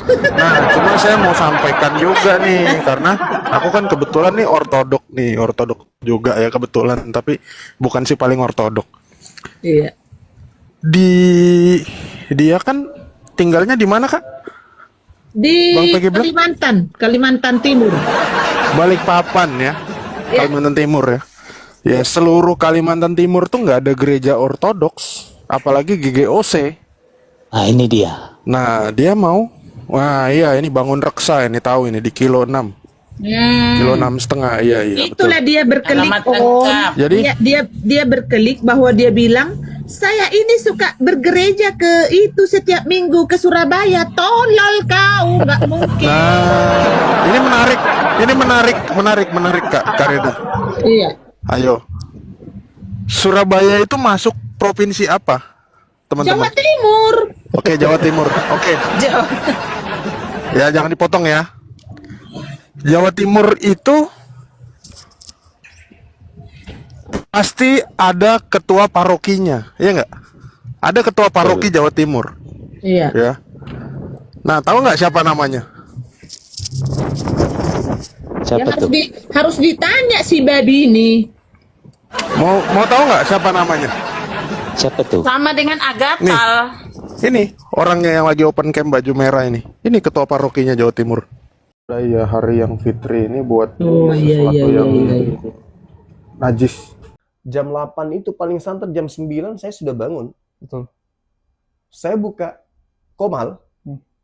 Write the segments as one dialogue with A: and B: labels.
A: Nah, cuma saya mau sampaikan juga nih, karena aku kan kebetulan nih ortodok juga ya kebetulan, tapi bukan si paling ortodok.
B: Iya.
A: Di dia kan tinggalnya di mana kak?
B: Di
A: Bang Pegi bilang
B: Kalimantan, Kalimantan Timur.
A: Balikpapan ya,
B: Ya,
A: Kalimantan Timur ya. Ya seluruh Kalimantan Timur tuh nggak ada gereja ortodoks, apalagi GGOC.
C: Nah, ini dia.
A: Nah dia mau, wah iya ini bangun reksa ini tahu ini di kilo 6, kilo
B: hmm.
A: 6,5, iya iya betul.
B: Itulah dia berkelik
D: Alamat
B: Om.
D: lengkap.
A: Jadi
B: Dia berkelik bahwa dia bilang saya ini suka bergereja ke itu setiap minggu ke Surabaya. Tolol kau, nggak mungkin.
A: nah, ini menarik Kak Karina.
B: Iya.
A: Ayo, Surabaya itu masuk provinsi apa,
B: Jawa
A: teman-teman?
B: Timur.
A: Oke, Jawa Timur. Oke,
D: Jauh.
A: ya jangan dipotong ya. Jawa Timur itu pasti ada ketua parokinya, ya nggak? Ada ketua paroki
C: Betul.
A: Jawa Timur,
B: Iya.
A: ya. Nah, tahu nggak siapa namanya?
B: Ya
C: Siapa tuh?
B: harus ditanya si babi ini.
A: Mau tahu nggak siapa namanya?
C: Siapa tuh?
D: Sama dengan Agatal.
A: Ini orangnya yang lagi open camp baju merah ini. Ini ketua parokinya Jawa Timur. Ya hari yang fitri ini buat
B: Oh iya
A: sesuatu
B: iya iya
A: yang
B: iya.
A: najis.
E: Jam 8 itu paling santer jam 9 saya sudah bangun.
F: Betul.
E: Saya buka Komal,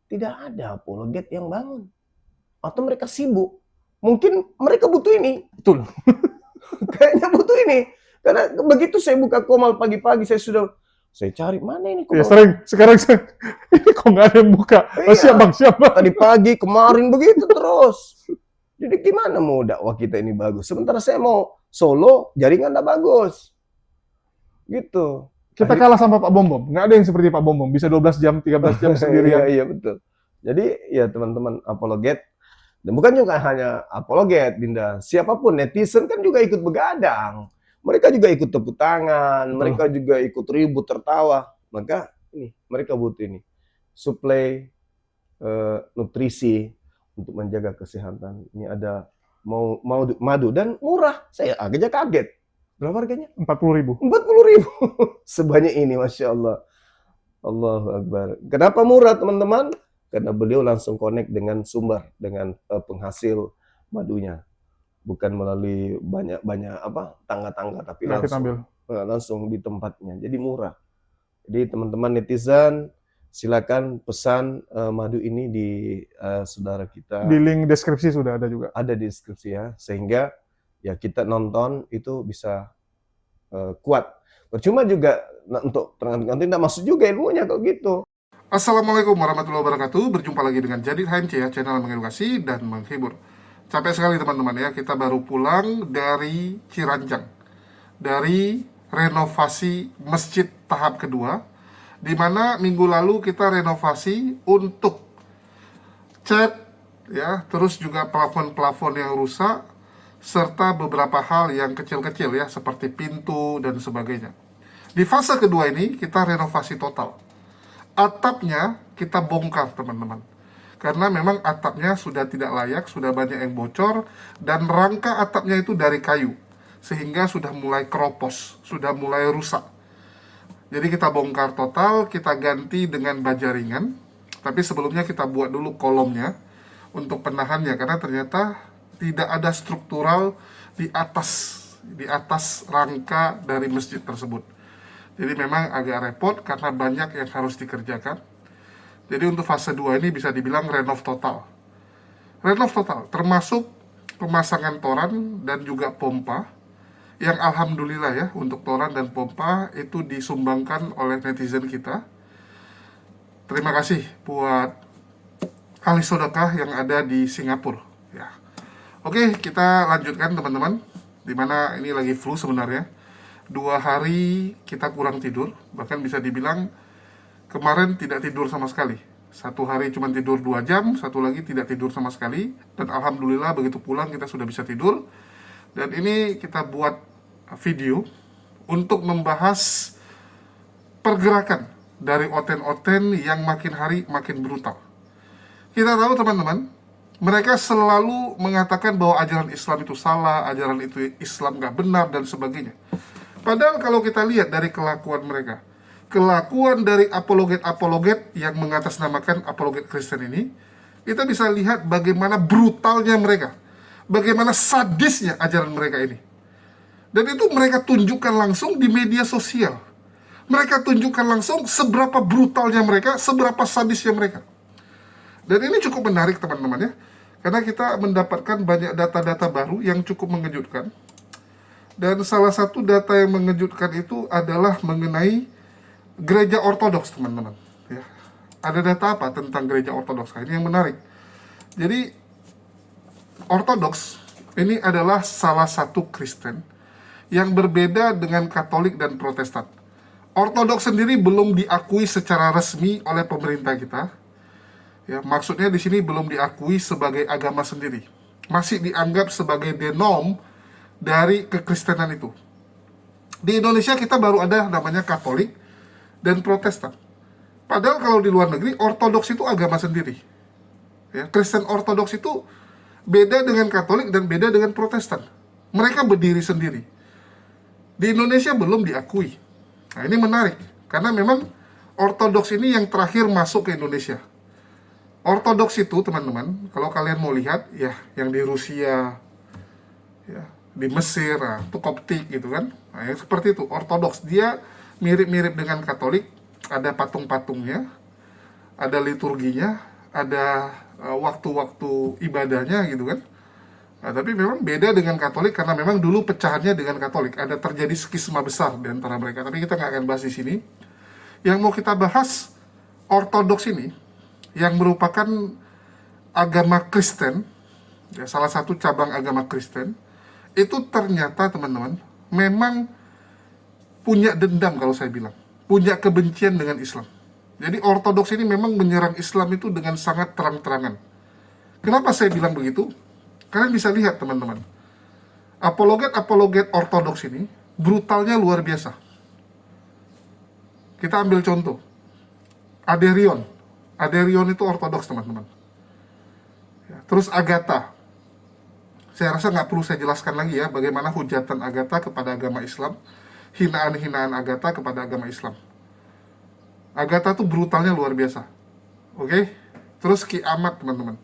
E: tidak ada apologet yang bangun. Atau mereka sibuk. Mungkin mereka butuh ini.
F: Betul.
E: Kayaknya butuh ini. Karena begitu saya buka Komal pagi-pagi, saya cari mana ini
F: Ya
E: Komal.
F: sekarang saya ini kok nggak ada yang buka. Oh,
E: Iya.
F: siap bang, siap bang.
E: Tadi pagi, kemarin begitu terus. Jadi gimana mau dakwah kita ini bagus? Sementara saya mau solo, jaringan nggak bagus. Gitu.
F: Kita kalah sama Pak Bom Bom. Nggak ada yang seperti Pak Bom Bom. Bisa 12 jam, 13 jam
E: Iya,
F: sendirian.
E: iya betul. Jadi ya teman-teman apologet, dan bukan juga hanya apologet, Dinda. Siapapun netizen kan juga ikut begadang. Mereka juga ikut tepuk tangan, mereka juga ikut ribut tertawa. Maka ini mereka butuh ini suplai nutrisi untuk menjaga kesehatan. Ini ada mau madu dan murah. Saya agaknya kaget. Berapa harganya?
F: 40.000.
E: 40.000. Sebanyak ini, Masya Allah. Allahu Akbar. Kenapa murah, teman-teman? Karena beliau langsung connect dengan sumber, dengan penghasil madunya. Bukan melalui banyak tangga-tangga, tapi
F: Nggak kita ambil.
E: langsung di tempatnya. Jadi murah. Jadi teman-teman netizen, silakan pesan madu ini di saudara kita.
F: Di link deskripsi sudah ada juga.
E: Ada di deskripsi ya, sehingga ya kita nonton itu bisa kuat. Percuma juga untuk nanti tidak masuk juga ilmunya kalau gitu.
G: Assalamualaikum warahmatullahi wabarakatuh. Berjumpa lagi dengan Jadid HMC ya, channel mengedukasi dan menghibur. Capek sekali teman-teman ya, kita baru pulang dari Ciranjang, dari renovasi masjid tahap kedua, di mana minggu lalu kita renovasi untuk cat ya, terus juga plafon-plafon yang rusak, serta beberapa hal yang kecil-kecil ya, seperti pintu dan sebagainya. Di fase kedua ini kita renovasi total. Atapnya kita bongkar teman-teman, karena memang atapnya sudah tidak layak, sudah banyak yang bocor, dan rangka atapnya itu dari kayu, sehingga sudah mulai keropos, sudah mulai rusak. Jadi kita bongkar total, kita ganti dengan baja ringan, tapi sebelumnya kita buat dulu kolomnya untuk penahannya, karena ternyata tidak ada struktural di atas rangka dari masjid tersebut. Jadi memang agak repot karena banyak yang harus dikerjakan. Jadi untuk fase 2 ini bisa dibilang renov total. Renov total termasuk pemasangan toran dan juga pompa, yang alhamdulillah ya, untuk toran dan pompa itu disumbangkan oleh netizen kita. Terima kasih buat ahli sedekah yang ada di Singapura ya. Oke, kita lanjutkan teman-teman. Dimana ini lagi flu sebenarnya. 2 hari kita kurang tidur, bahkan bisa dibilang kemarin tidak tidur sama sekali. 1 hari cuma tidur 2 jam, 1 lagi tidak tidur sama sekali. Dan alhamdulillah begitu pulang kita sudah bisa tidur. Dan ini kita buat video untuk membahas pergerakan dari oten-oten yang makin hari makin brutal. kita tahu teman-teman, mereka selalu mengatakan bahwa ajaran Islam itu salah, ajaran itu Islam nggak benar, dan sebagainya. Padahal kalau kita lihat dari kelakuan mereka, kelakuan dari apologet-apologet yang mengatasnamakan apologet Kristen ini, kita bisa lihat bagaimana brutalnya mereka, bagaimana sadisnya ajaran mereka ini. Dan itu mereka tunjukkan langsung di media sosial. Mereka tunjukkan langsung seberapa brutalnya mereka, seberapa sadisnya mereka. Dan ini cukup menarik teman-teman ya, karena kita mendapatkan banyak data-data baru yang cukup mengejutkan. Dan salah satu data yang mengejutkan itu adalah mengenai gereja ortodoks teman-teman. Ya. Ada data apa tentang gereja ortodoks? Ini yang menarik. Jadi ortodoks ini adalah salah satu Kristen yang berbeda dengan Katolik dan Protestan. Ortodoks sendiri belum diakui secara resmi oleh pemerintah kita. Ya, maksudnya di sini belum diakui sebagai agama sendiri. Masih dianggap sebagai denom dari kekristenan itu. Di Indonesia kita baru ada namanya Katolik dan Protestan. Padahal kalau di luar negeri, Ortodoks itu agama sendiri. Ya, Kristen Ortodoks itu beda dengan Katolik dan beda dengan Protestan. Mereka berdiri sendiri. Di Indonesia belum diakui. Nah, ini menarik. Karena memang Ortodoks ini yang terakhir masuk ke Indonesia. Ortodoks itu teman-teman, kalau kalian mau lihat, ya yang di Rusia, ya, di Mesir, nah, itu Koptik gitu kan. Nah, yang seperti itu, Ortodoks. Dia mirip-mirip dengan Katolik, ada patung-patungnya, ada liturginya, ada waktu-waktu ibadahnya gitu kan. Nah, tapi memang beda dengan Katolik karena memang dulu pecahannya dengan Katolik. Ada terjadi skisma besar di antara mereka. Tapi kita nggak akan bahas di sini. Yang mau kita bahas, Ortodoks ini, yang merupakan agama Kristen, ya, salah satu cabang agama Kristen, itu ternyata teman-teman, memang punya dendam kalau saya bilang. Punya kebencian dengan Islam. Jadi Ortodoks ini memang menyerang Islam itu dengan sangat terang-terangan. Kenapa saya bilang begitu? Kalian bisa lihat teman-teman. Apologet-apologet Ortodoks ini brutalnya luar biasa. Kita ambil contoh. Aderion itu Ortodoks teman-teman. Ya, terus Agatha. Saya rasa nggak perlu saya jelaskan lagi ya bagaimana hujatan Agatha kepada agama Islam. Hinaan-hinaan Agatha kepada agama Islam. Agatha tuh brutalnya luar biasa. Oke? Terus Ki Ahmad teman-teman.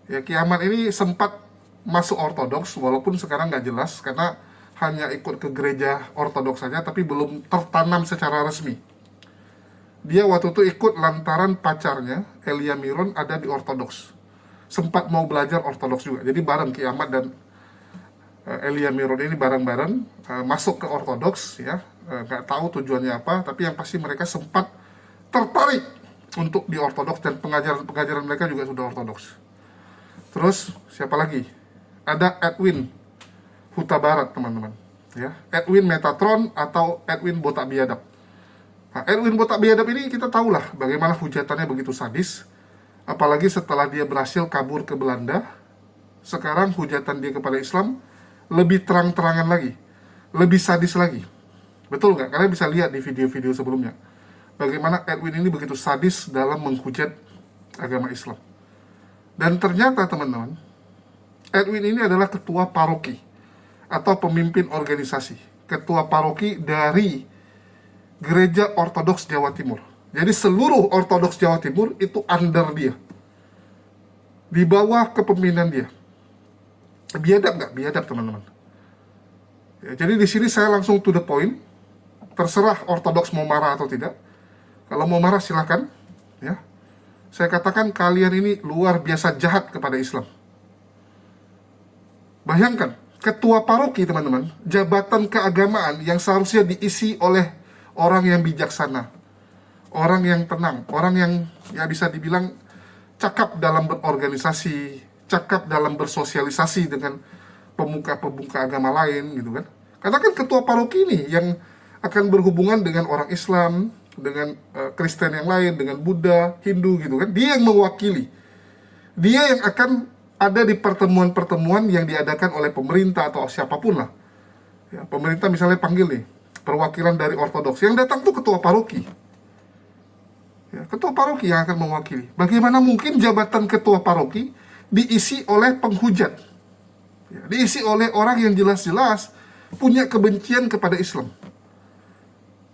G: Ya, Ki Ahmad ini sempat masuk Ortodoks, walaupun sekarang nggak jelas, karena hanya ikut ke gereja Ortodoks saja, tapi belum tertanam secara resmi. Dia waktu itu ikut lantaran pacarnya, Elia Miron, ada di Ortodoks. Sempat mau belajar Ortodoks juga. Jadi bareng Ki Ahmad dan Elia Miron ini bareng-bareng masuk ke Ortodoks, ya. Nggak tahu tujuannya apa, tapi yang pasti mereka sempat tertarik untuk di Ortodoks, dan pengajaran mereka juga sudah Ortodoks. Terus siapa lagi? Ada Edwin Huta Barat teman-teman, ya. Edwin Metatron atau Edwin Botak Biadab. Nah, Edwin Botak Biadab ini kita tahulah bagaimana hujatannya begitu sadis. Apalagi setelah dia berhasil kabur ke Belanda, sekarang hujatan dia kepada Islam lebih terang-terangan lagi, lebih sadis lagi. Betul nggak? Kalian bisa lihat di video-video sebelumnya bagaimana Edwin ini begitu sadis dalam menghujat agama Islam. Dan ternyata teman-teman, Edwin ini adalah ketua paroki atau pemimpin organisasi, ketua paroki dari Gereja Ortodoks Jawa Timur. Jadi seluruh Ortodoks Jawa Timur itu under dia, di bawah kepemimpinan dia. Biadab nggak? Biadab teman-teman. Ya, jadi di sini saya langsung to the point. Terserah Ortodoks mau marah atau tidak. Kalau mau marah silakan. Ya, saya katakan kalian ini luar biasa jahat kepada Islam. Bayangkan, ketua paroki teman-teman, jabatan keagamaan yang seharusnya diisi oleh orang yang bijaksana, orang yang tenang, orang yang ya bisa dibilang cakap dalam berorganisasi, cakap dalam bersosialisasi dengan pemuka-pemuka agama lain gitu kan. Karena kan ketua paroki ini yang akan berhubungan dengan orang Islam, dengan Kristen yang lain, dengan Buddha, Hindu gitu kan. Dia yang mewakili. Dia yang akan ada di pertemuan-pertemuan yang diadakan oleh pemerintah atau siapapun lah. Ya, pemerintah misalnya panggil nih perwakilan dari Ortodoks, yang datang tuh ketua paroki. Ya, ketua paroki yang akan mewakili. Bagaimana mungkin jabatan ketua paroki diisi oleh penghujat? Ya, diisi oleh orang yang jelas-jelas punya kebencian kepada Islam.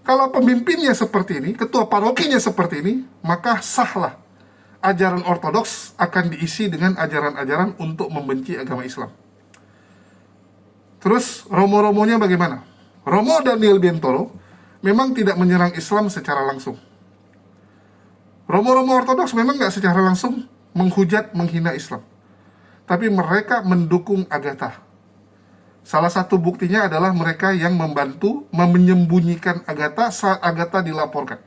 G: Kalau pemimpinnya seperti ini, ketua parokinya seperti ini, maka sahlah ajaran ortodoks akan diisi dengan ajaran-ajaran untuk membenci agama Islam. Terus romo-romonya bagaimana? Romo Daniel Biantoro memang tidak menyerang Islam secara langsung. Romo-romo ortodoks memang nggak secara langsung menghujat, menghina Islam. Tapi mereka mendukung Agatha. Salah satu buktinya adalah mereka yang membantu menyembunyikan Agatha saat Agatha dilaporkan.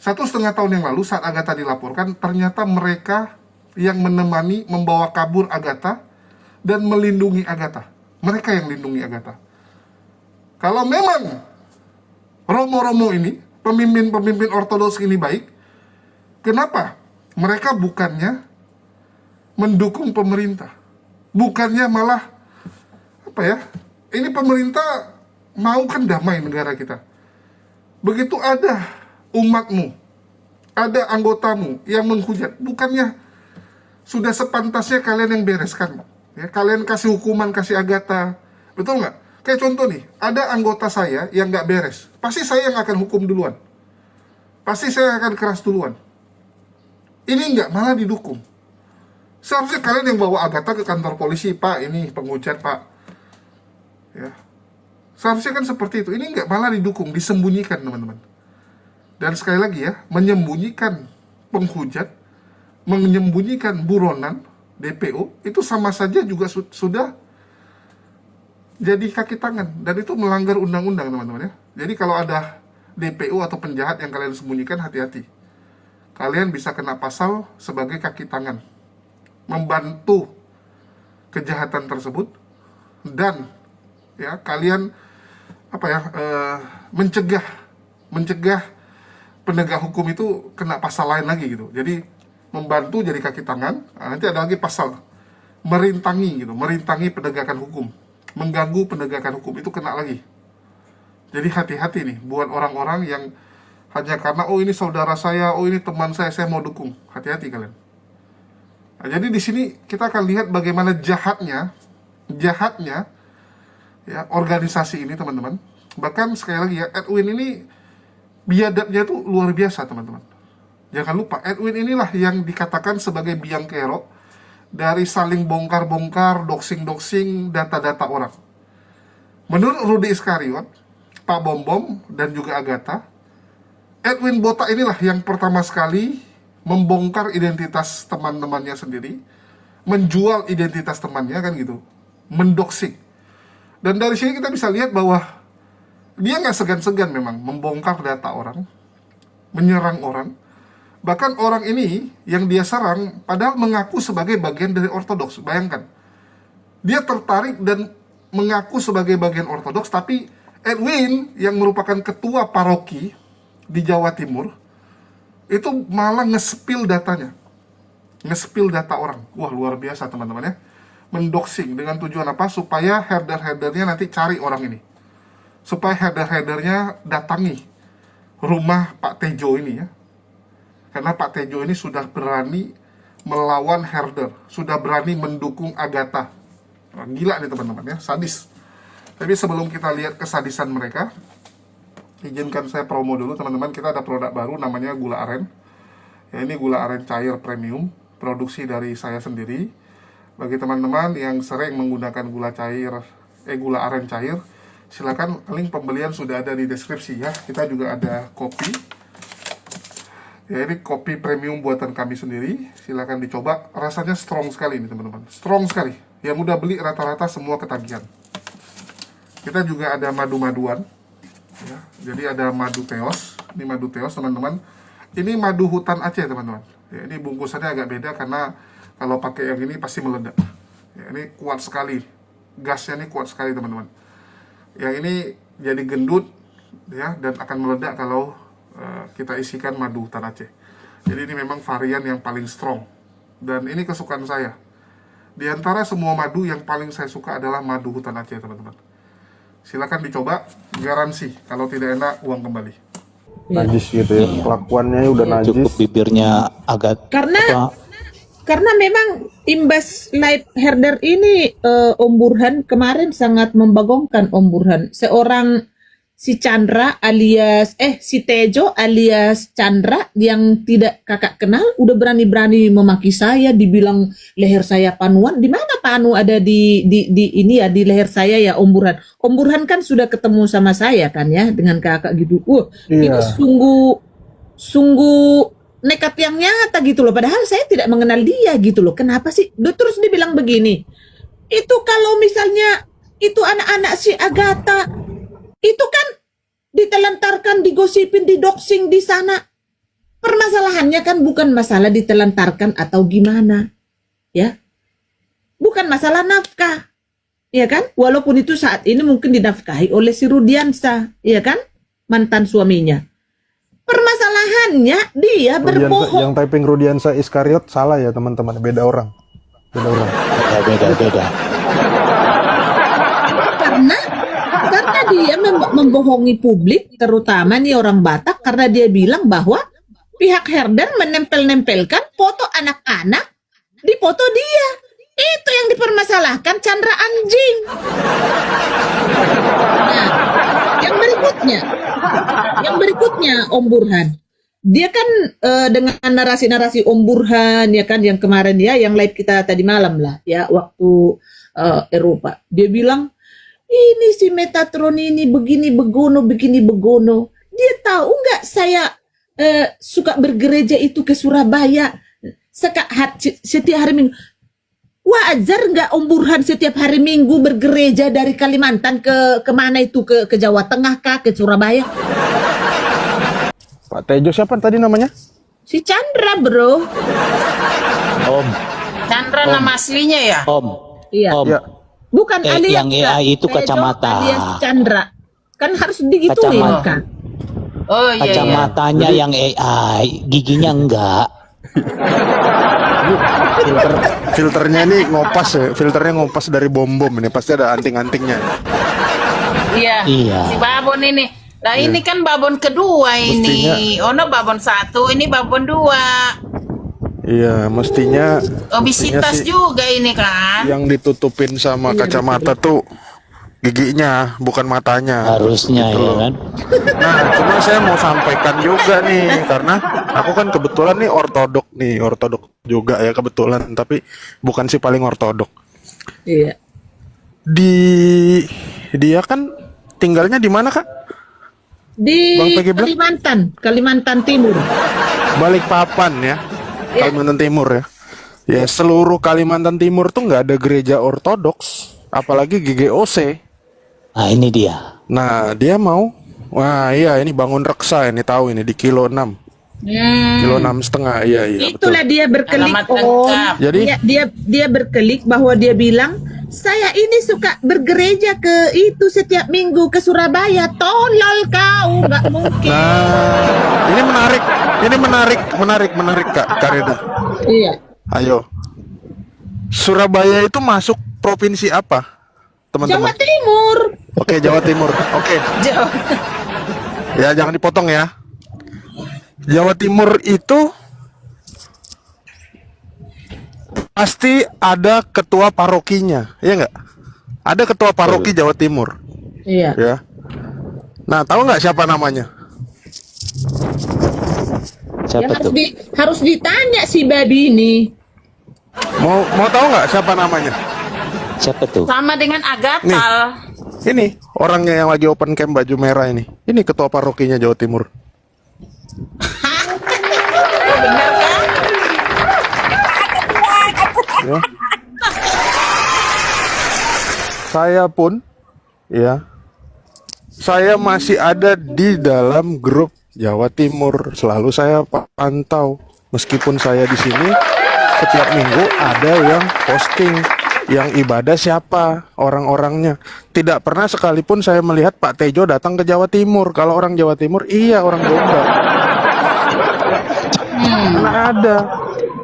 G: 1,5 tahun yang lalu saat Agatha dilaporkan, ternyata mereka yang menemani membawa kabur Agatha dan melindungi Agatha. Mereka yang lindungi Agatha. Kalau memang romo-romo ini, pemimpin-pemimpin ortodoks ini baik, kenapa mereka bukannya mendukung pemerintah? Bukannya malah, ini pemerintah mau kan damai negara kita. Begitu ada umatmu, ada anggotamu yang menghujat, bukannya sudah sepantasnya kalian yang bereskan? Ya, kalian kasih hukuman, kasih Agatha, betul nggak? Kayak contoh nih, ada anggota saya yang nggak beres, pasti saya yang akan hukum duluan, pasti saya akan keras duluan. Ini nggak, malah didukung. Seharusnya kalian yang bawa Agatha ke kantor polisi, Pak, ini penghujat, Pak. Ya, seharusnya kan seperti itu. Ini nggak, malah didukung, disembunyikan, teman-teman. Dan sekali lagi ya, menyembunyikan penghujat, menyembunyikan buronan DPO, itu sama saja juga sudah jadi kaki tangan. Dan itu melanggar undang-undang, teman-teman ya. Jadi kalau ada DPO atau penjahat yang kalian sembunyikan, hati-hati. Kalian bisa kena pasal sebagai kaki tangan, membantu kejahatan tersebut, dan ya kalian mencegah penegak hukum itu kena pasal lain lagi gitu. Jadi membantu jadi kaki tangan. Nanti ada lagi pasal merintangi gitu, merintangi penegakan hukum, mengganggu penegakan hukum, itu kena lagi. Jadi hati-hati nih buat orang-orang yang hanya karena ini saudara saya, ini teman saya mau dukung. Hati-hati kalian. Nah, jadi di sini kita akan lihat bagaimana jahatnya ya organisasi ini, teman-teman. Bahkan sekali lagi ya, Edwin ini biadabnya tuh luar biasa, teman-teman. Jangan lupa, Edwin inilah yang dikatakan sebagai biang kerok dari saling bongkar-bongkar, doxing-doxing data-data orang. Menurut Rudy Iskariot, Pak Bom-Bom, dan juga Agatha, Edwin Botak inilah yang pertama sekali membongkar identitas teman-temannya sendiri, menjual identitas temannya, kan gitu, mendoxing. Dan dari sini kita bisa lihat bahwa dia nggak segan-segan memang membongkar data orang, menyerang orang. Bahkan orang ini yang dia serang padahal mengaku sebagai bagian dari ortodoks. Bayangkan, dia tertarik dan mengaku sebagai bagian ortodoks, tapi Edwin yang merupakan ketua paroki di Jawa Timur itu malah nge-spill datanya, nge-spill data orang. Wah, luar biasa, teman-teman ya. Mendoxing dengan tujuan apa? Supaya herder-herdernya nanti cari orang ini, supaya herder-herdernya datangi rumah Pak Tejo ini ya. Karena Pak Tejo ini sudah berani melawan herder, sudah berani mendukung Agatha. Nah, gila nih teman-teman ya, sadis. Tapi sebelum kita lihat kesadisan mereka, izinkan saya promo dulu teman-teman. Kita ada produk baru namanya gula aren. Ya, ini gula aren cair premium, produksi dari saya sendiri. Bagi teman-teman yang sering menggunakan gula aren cair, silakan, link pembelian sudah ada di deskripsi ya. Kita juga ada kopi. Ya, ini kopi premium buatan kami sendiri. Silakan dicoba. Rasanya strong sekali ini teman-teman. Strong sekali. Yang udah beli rata-rata semua ketagihan. Kita juga ada madu-maduan. Ya, jadi ada madu teos. Ini madu teos teman-teman. Ini madu hutan Aceh teman-teman. Ya, ini bungkusannya agak beda karena kalau pakai yang ini pasti meledak. Ya, ini kuat sekali. Gasnya ini kuat sekali teman-teman. Yang ini jadi gendut ya, dan akan meledak kalau kita isikan madu hutan Aceh. Jadi ini memang varian yang paling strong. Dan ini kesukaan saya. Di antara semua madu yang paling saya suka adalah madu hutan Aceh teman-teman. Silakan dicoba, garansi kalau tidak enak uang kembali.
A: najis gitu ya. Kelakuannya udah najis.
C: Cukup bibirnya agak
B: Karena
C: apa,
B: karena memang imbas light herder ini Om Burhan kemarin sangat membagongkan Om Burhan. Seorang si Chandra alias si Tejo alias Chandra yang tidak kakak kenal udah berani-berani memaki saya, dibilang leher saya panuan. Di mana panu ada di ini ya, di leher saya ya Om Burhan. Om Burhan kan sudah ketemu sama saya kan ya dengan kakak gitu. Ini
A: Iya.
B: sungguh nekat yang nyata gitu loh. Padahal saya tidak mengenal dia gitu loh. Kenapa sih? Terus dibilang begini. Itu kalau misalnya itu anak-anak si Agatha itu kan ditelantarkan, digosipin, didoxing di sana. Permasalahannya kan bukan masalah ditelantarkan atau gimana. Ya. Bukan masalah nafkah. Ya kan? Walaupun itu saat ini mungkin dinafkahi oleh si Rudiansa, ya kan? Mantan suaminya. Permasalahannya dia berbohong.
A: Yang typing Rudiansa Iskariot salah ya teman-teman, beda orang. Beda orang.
C: beda.
B: Karena dia membohongi publik, terutama nih orang Batak, karena dia bilang bahwa pihak herder menempel-nempelkan foto anak-anak di foto dia. Itu yang dipermasalahkan, Chandra anjing. Nah, yang berikutnya Om Burhan. Dia kan dengan narasi-narasi Om Burhan ya kan yang kemarin ya, yang live kita tadi malam lah ya waktu Eropa. Dia bilang ini si Metatron ini begini begono. Dia tahu nggak saya suka bergereja itu ke Surabaya setiap hari Minggu. Wajar nggak Om Burhan setiap hari Minggu bergereja dari Kalimantan ke mana itu ke Jawa Tengah kah, ke Surabaya?
A: Pak Tejo siapa tadi namanya?
B: Si Chandra bro.
C: Om,
D: Chandra nama aslinya ya?
C: Om,
B: Iya.
C: Om.
A: Ya.
B: Bukan alias
C: yang AI itu
B: Tejo
C: kacamata.
B: alias Chandra. Kan harus digituin
C: Kacamata.
B: kan.
D: Oh iya, iya.
C: Kacamatanya yang AI, giginya enggak.
A: Filternya ini ngopas ya, filternya ngopas dari bom-bom ini, pasti ada anting-antingnya.
D: Iya.
C: Iya.
D: Si Babon ini. Nah ini kan babon kedua ini. Ono babon satu, ini babon dua.
A: Iya, mestinya
D: Obesitas
A: sih
D: juga ini kan.
A: yang ditutupin sama kacamata tuh giginya, bukan matanya.
C: Harusnya
A: Gitu
C: ya
A: loh.
C: kan.
A: Nah, cuma saya mau sampaikan juga nih, karena aku kan kebetulan nih ortodok juga ya kebetulan, tapi bukan si paling ortodok.
B: Iya.
A: Dia kan tinggalnya di mana, Kak?
B: Di
A: Bang Peggy bilang?
B: Kalimantan Timur.
A: Balikpapan ya, Kalimantan Timur ya. Ya, seluruh Kalimantan Timur tuh nggak ada gereja ortodoks, apalagi GGOC.
C: Nah ini dia.
A: Nah, dia mau, wah iya ini bangun reksa ini, tahu ini di kilo 6. Kilo 6,5, iya betul.
B: Itulah dia berkelik
D: Alamat
B: Om.
D: lengkap.
A: Jadi
B: Dia berkelik bahwa dia bilang saya ini suka bergereja ke itu setiap minggu ke Surabaya. Tolol kau, nggak mungkin.
A: nah, ini menarik Kak Kareda.
B: Iya.
A: Ayo. Surabaya itu masuk provinsi apa?
B: Jawa
A: Teman-teman.
B: Timur.
A: Oke, Jawa Timur. Oke.
D: Jauh.
A: Ya, jangan dipotong ya. Jawa Timur itu pasti ada ketua parokinya, ya nggak? Ada ketua paroki Jawa Timur,
B: Iya.
A: ya. Nah, tahu nggak siapa namanya?
B: Ya,
C: Siapa tuh?
B: harus ditanya si babi ini.
A: Mau tahu nggak siapa namanya?
C: Siapa tuh?
D: Sama dengan Agatal.
A: Ini orangnya yang lagi open camp baju merah ini. Ini ketua parokinya Jawa Timur.
D: Benar kan?
A: Ya. Saya pun, ya, saya masih ada di dalam grup Jawa Timur. Selalu saya pantau, meskipun saya di sini setiap minggu ada yang posting, yang ibadah siapa orang-orangnya. Tidak pernah sekalipun saya melihat Pak Tejo datang ke Jawa Timur. Kalau orang Jawa Timur, iya orang Jombang. Mana ada?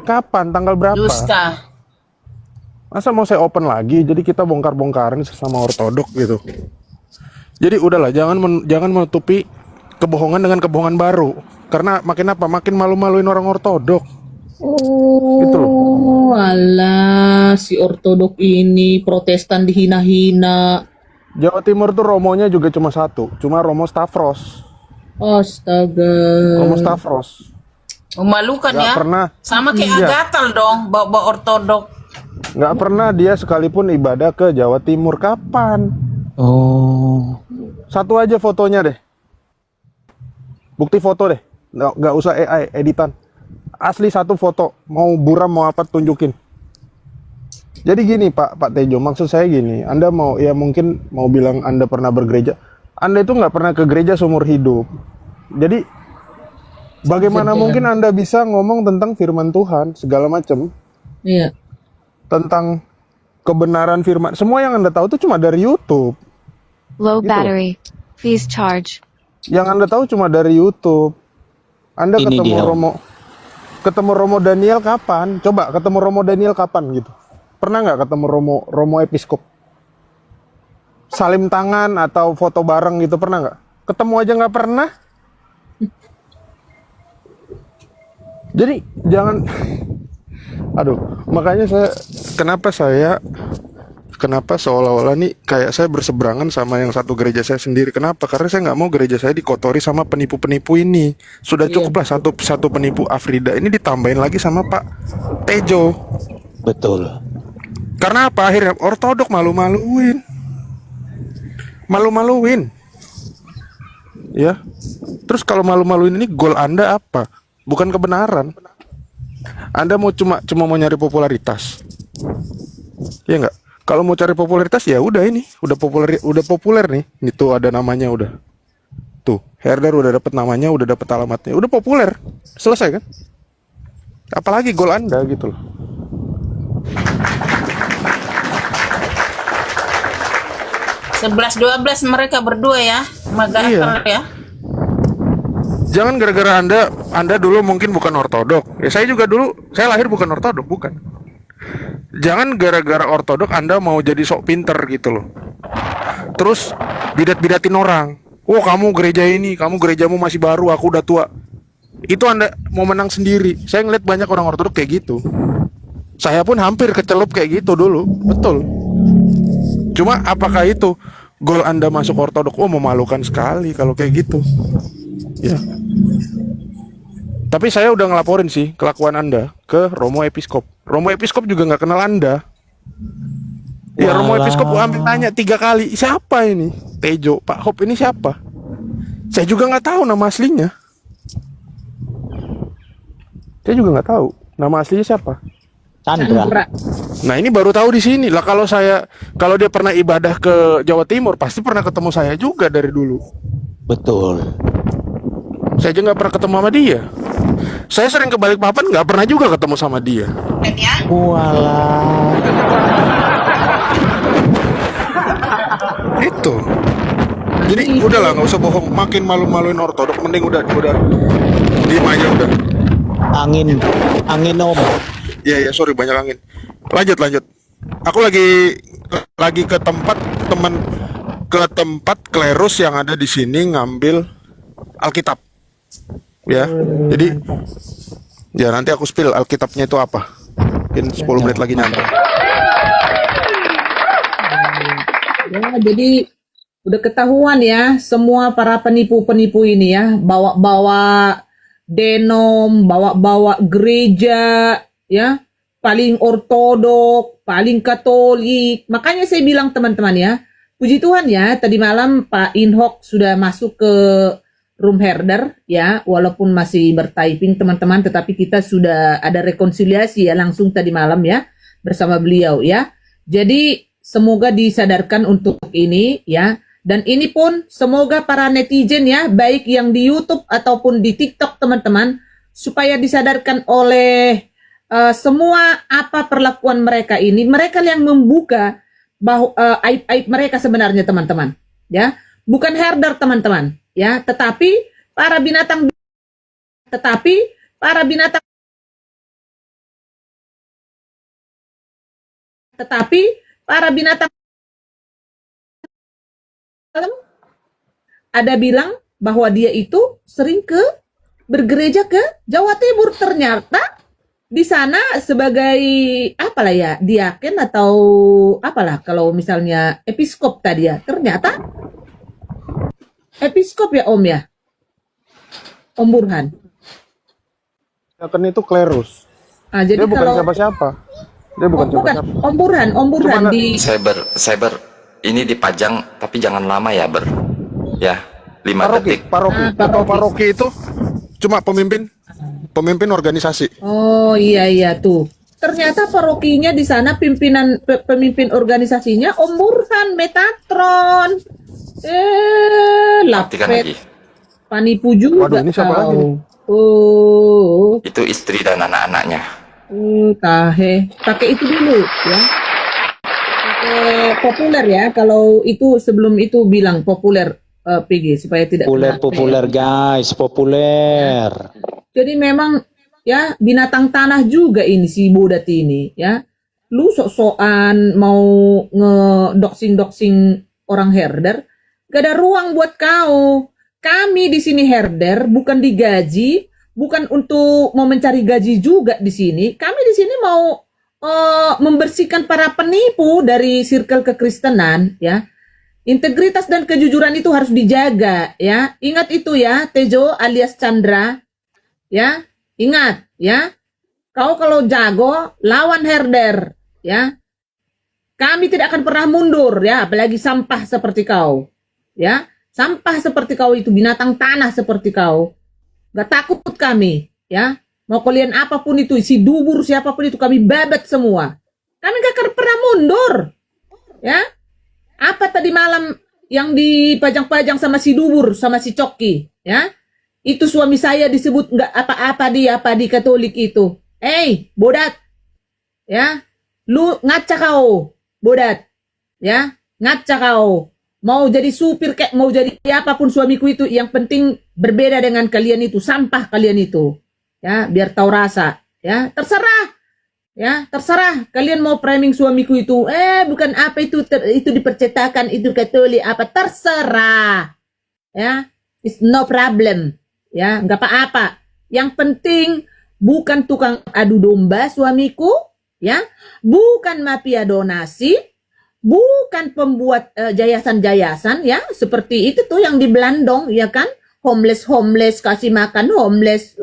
A: Kapan? Tanggal berapa?
D: Dusta.
A: Masa mau saya open lagi? Jadi kita bongkar-bongkaran sesama ortodok gitu. Jadi udahlah, jangan menutupi kebohongan dengan kebohongan baru. Karena makin apa? Makin malu-maluin orang ortodok. Gitu loh.
B: Oh, alah, si ortodok ini Protestan dihina-hina.
A: Jawa Timur tuh romonya juga cuma satu, cuma Romo Stavros.
B: Astaga.
A: Romo Stavros.
D: Memalukan
A: Nggak
D: ya.
A: pernah.
D: Sama kayak
A: Iya.
D: Agatal dong, bawa ortodok.
A: Nggak pernah dia sekalipun ibadah ke Jawa Timur. Kapan?
C: Oh.
A: Satu aja fotonya deh. Bukti foto deh. Nggak usah AI, editan. Asli satu foto. Mau buram mau apa tunjukin. Jadi gini Pak Tejo, maksud saya gini. Anda mau, ya mungkin mau bilang Anda pernah bergereja. Anda itu nggak pernah ke gereja seumur hidup. Jadi bagaimana mungkin Anda bisa ngomong tentang firman Tuhan segala macam,
B: Iya.
A: tentang kebenaran firman. Semua yang Anda tahu itu cuma dari YouTube.
H: Low
A: Gitu.
H: battery. Please charge.
A: Yang Anda tahu cuma dari YouTube. Anda
C: Ini
A: ketemu
C: dia.
A: ketemu Romo Daniel kapan? Coba ketemu Romo Daniel kapan gitu. Pernah nggak ketemu Romo Episkop? Salim tangan atau foto bareng gitu pernah nggak? Ketemu aja nggak pernah. Jadi jangan, aduh, makanya kenapa seolah-olah nih kayak saya berseberangan sama yang satu gereja saya sendiri. Kenapa? Karena saya nggak mau gereja saya dikotori sama penipu-penipu ini. Sudah cukuplah satu penipu Afrida ini ditambahin lagi sama Pak Tejo.
C: Betul.
A: Karena apa? Akhirnya ortodok malu-maluin. Ya. Terus kalau malu-maluin ini goal Anda apa? Bukan kebenaran. Anda cuma mau nyari popularitas. Ya enggak? Kalau mau cari popularitas ya udah ini, udah populer nih. Ini tuh ada namanya udah. Tuh, Herder udah dapet namanya, udah dapet alamatnya, udah populer. Selesai kan? Apalagi goal Anda gitu loh.
D: Sebelas 12 mereka berdua ya, Magatal ya.
A: Jangan gara-gara Anda dulu mungkin bukan ortodok. Ya saya juga dulu, saya lahir bukan ortodok, bukan. Jangan gara-gara ortodok Anda mau jadi sok pinter gitu loh. Terus bidat-bidatin orang. Oh, kamu gereja ini, kamu gerejamu masih baru, aku udah tua. Itu Anda mau menang sendiri. Saya ngeliat banyak orang ortodok kayak gitu. Saya pun hampir kecelup kayak gitu dulu. Betul. Cuma apakah itu goal Anda masuk ortodok? Oh, memalukan sekali kalau kayak gitu. Ya. Tapi saya udah ngelaporin sih kelakuan Anda ke Romo Episkop. Romo Episkop juga nggak kenal Anda. Ya, Romo
C: Walah.
A: Episkop hampir tanya 3 kali, siapa ini? Tejo, Pak Hop ini siapa? Saya juga nggak tahu nama aslinya. Saya juga nggak tahu nama aslinya siapa.
C: Chandra.
A: Nah ini baru tahu di sini lah. Kalau dia pernah ibadah ke Jawa Timur, pasti pernah ketemu saya juga dari dulu.
C: Betul.
A: Saya aja nggak pernah ketemu sama dia. Saya sering ke Balikpapan, nggak pernah juga ketemu sama dia.
C: Walah.
A: Itu. Jadi udahlah, nggak usah bohong. Makin malu-maluin ortodok, mending udah diem aja udah.
C: Angin om.
A: Iya, sorry banyak angin. Lanjut. Aku lagi ke tempat klerus yang ada di sini ngambil Alkitab. Ya. Jadi ya nanti aku spill Alkitabnya itu apa. Mungkin 10 menit lagi nyampe.
B: Ya, jadi udah ketahuan ya semua para penipu-penipu ini ya, bawa-bawa denom, bawa-bawa gereja, ya, paling ortodok, paling katolik. Makanya saya bilang teman-teman ya, puji Tuhan ya, tadi malam Pak Inhok sudah masuk ke room herder ya, walaupun masih bertyping teman-teman, tetapi kita sudah ada rekonsiliasi ya langsung tadi malam ya bersama beliau ya. Jadi semoga disadarkan untuk ini ya. Dan ini pun semoga para netizen ya, baik yang di YouTube ataupun di TikTok teman-teman, supaya disadarkan oleh semua apa perlakuan mereka ini. Mereka yang membuka aib-aib mereka sebenarnya teman-teman. Ya, bukan herder teman-teman. Ya, tetapi para binatang, para binatang ada bilang bahwa dia itu sering bergereja ke Jawa Timur. Ternyata di sana sebagai apalah ya, diaken atau apalah kalau misalnya episkop tadi ya. Ternyata episkop ya Om ya. Om Burhan.
A: Kan itu klerus.
B: Ah, jadi
A: Dia bukan
B: kalau
A: siapa-siapa. Dia bukan
B: bukan
A: siapa-siapa.
B: Om Burhan
A: Cuman-
B: di
I: Cyber, ini dipajang tapi jangan lama ya, ya, 5 detik.
A: Paroki.
B: Ah,
A: Ketua
B: paroki.
A: paroki itu cuma pemimpin organisasi.
B: Oh iya tuh. Ternyata parokinya di sana pemimpin organisasinya Om Burhan Metatron.
I: Artikan lagi.
B: Lapet panipu juga.
A: Waduh, ini siapa lagi nih?
B: Oh,
I: Itu istri dan anak-anaknya.
B: tahe. Pakai itu dulu ya. Pakai populer ya. Kalau itu sebelum itu bilang populer PG supaya tidak kena
C: Populer guys, populer.
B: Jadi memang ya binatang tanah juga ini si Bodat ini ya. Lu sok-sokan mau ngedoxing orang herder, gak ada ruang buat kau. Kami di sini herder bukan digaji, bukan untuk mau mencari gaji juga di sini. Kami di sini mau membersihkan para penipu dari circle kekristenan ya. Integritas dan kejujuran itu harus dijaga ya. Ingat itu ya, Tejo alias Chandra. Ya, ingat ya. Kau kalau jago lawan herder ya. Kami tidak akan pernah mundur ya, apalagi sampah seperti kau. Ya, sampah seperti kau itu, binatang tanah seperti kau. Gak takut kami ya. Mau kalian apapun itu, si dubur siapapun itu kami babat semua. Kami gak akan pernah mundur. Ya. Apa tadi malam yang dipajang-pajang sama si dubur sama si Coki ya? Itu suami saya disebut nggak apa-apa di Katolik itu. Bodat. Ya. Lu ngaca kau, Bodat. Ya, ngaca kau. Mau jadi supir kayak mau jadi apapun suamiku itu, yang penting berbeda dengan kalian itu, sampah kalian itu. Ya, biar tahu rasa, ya. Terserah. Ya, terserah kalian mau framing suamiku itu, bukan apa itu itu dipercetakan itu Katolik apa, terserah. Ya, it's no problem. Ya, nggak apa-apa. Yang penting bukan tukang adu domba suamiku, ya. Bukan mafia donasi, bukan pembuat jayasan-jayasan ya, seperti itu tuh yang di Belandong ya kan, homeless kasih makan homeless.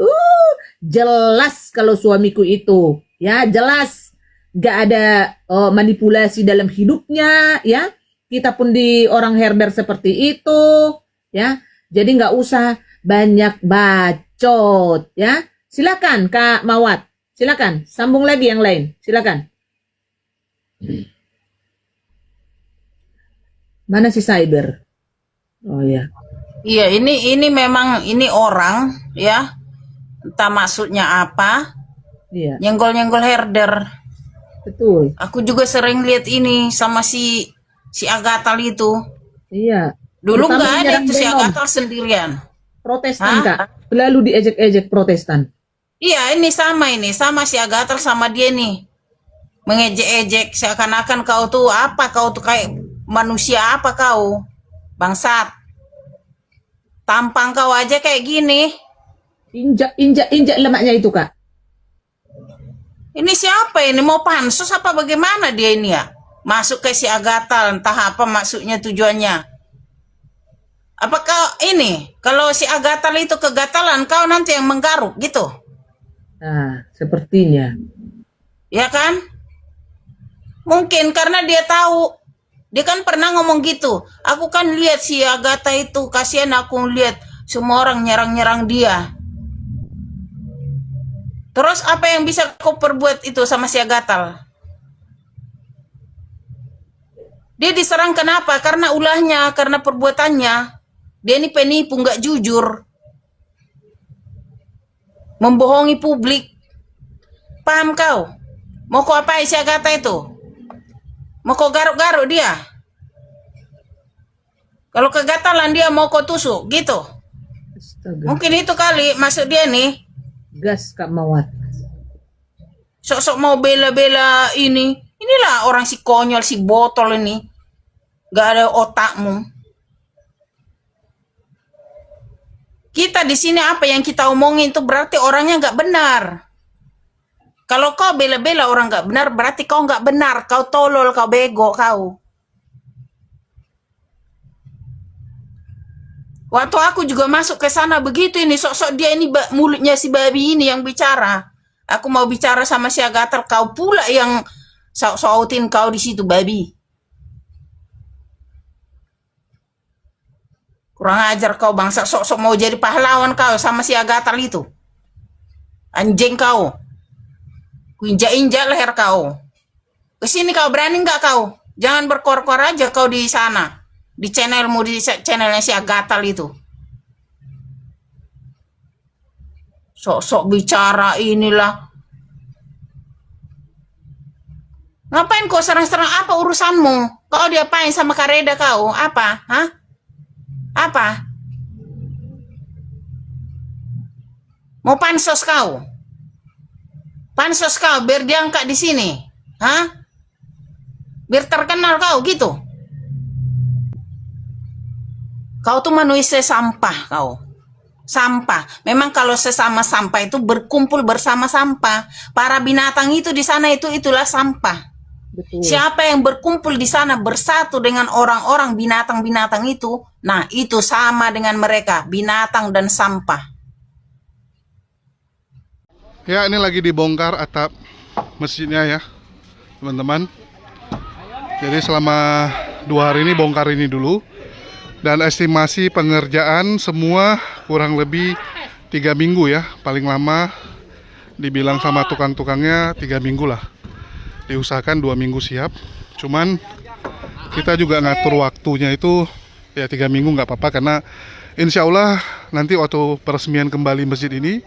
B: Jelas kalau suamiku itu, ya jelas gak ada manipulasi dalam hidupnya ya. Kita pun di orang herder seperti itu ya. Jadi nggak usah banyak bacot ya. Silakan Kak Mawat, silakan sambung lagi yang lain, silakan. Mana si Cyber? Oh ya.
D: Iya, ini memang ini orang ya, entah maksudnya apa,
B: Iya,
D: nyenggol-nyenggol herder.
B: betul.
D: Aku juga sering lihat ini sama si Agatal itu.
B: Iya.
D: Dulu
B: Terutama
D: nggak ada
B: menyerang
D: itu si
B: Benom.
D: Agatal sendirian.
B: Protestan
D: Hah?
B: Kak. Selalu diejek-ejek Protestan.
D: Iya, ini sama si Agatal sama dia nih. Mengejek-ejek seakan-akan kau tuh apa, kau tuh kayak manusia apa kau? Bangsat. Tampang kau aja kayak gini.
B: Injak lemaknya itu Kak.
D: Ini siapa ini? Mau pansus apa bagaimana dia ini ya? Masuk ke si Agatal, entah apa maksudnya tujuannya. Apakah ini, kalau si Agatal itu kegatalan, kau nanti yang menggaruk gitu?
B: Nah, sepertinya.
D: Ya kan? Mungkin karena dia tahu. Dia kan pernah ngomong gitu. Aku kan lihat si Agatha itu, kasihan aku lihat semua orang nyerang-nyerang dia. Terus apa yang bisa kau perbuat itu sama si Agatal? Dia diserang kenapa? Karena ulahnya, karena perbuatannya. Dia ini penipu, nggak jujur. Membohongi publik. Paham kau? Mau kau apain si Agatha itu? Mau kau garuk-garuk dia? Kalau kegatalan dia mau kau tusuk, gitu.
B: Astaga.
D: Mungkin itu kali maksud dia nih.
B: Gas Kak Mawat.
D: Sok-sok mau bela-bela ini. Inilah orang si konyol, si botol ini. Gak ada otakmu. Kita di sini apa yang kita omongin itu berarti orangnya nggak benar. Kalau kau bela-bela orang nggak benar, berarti kau nggak benar. Kau tolol, kau bego, kau. Waktu aku juga masuk ke sana begitu ini, sok-sok dia ini mulutnya si babi ini yang bicara. Aku mau bicara sama si Agatar, kau pula yang sautin kau di situ babi. Kurang ajar kau bangsa, sok-sok mau jadi pahlawan kau sama si Agatar itu. Anjing kau. Kuinjak-injak leher kau. Kesini kau berani nggak kau? Jangan berkor-kor aja kau di sana. Di channelmu, di channelnya si Agatal itu. Sok-sok bicara inilah. Ngapain kau serang-serang, apa urusanmu? Kau diapain sama Kareda kau? Apa? Hah? Apa? Mau pansos kau? Pansos kau biar diangkat di sini? Hah? Biar terkenal kau gitu? Kau tuh manusia sampah kau. Sampah. Memang kalau sesama sampah itu berkumpul bersama sampah. Para binatang itu di sana itulah sampah.
B: Betul.
D: Siapa yang berkumpul di sana bersatu dengan orang-orang binatang-binatang itu, nah itu sama dengan mereka, binatang dan sampah.
G: Ya, ini lagi dibongkar atap masjidnya ya, teman-teman. Jadi selama 2 hari ini bongkar ini dulu. Dan estimasi pengerjaan semua kurang lebih 3 minggu ya. Paling lama dibilang sama tukang-tukangnya 3 minggu lah. Diusahakan 2 minggu siap. Cuman kita juga ngatur waktunya itu ya 3 minggu nggak apa-apa. Karena insya Allah nanti waktu peresmian kembali masjid ini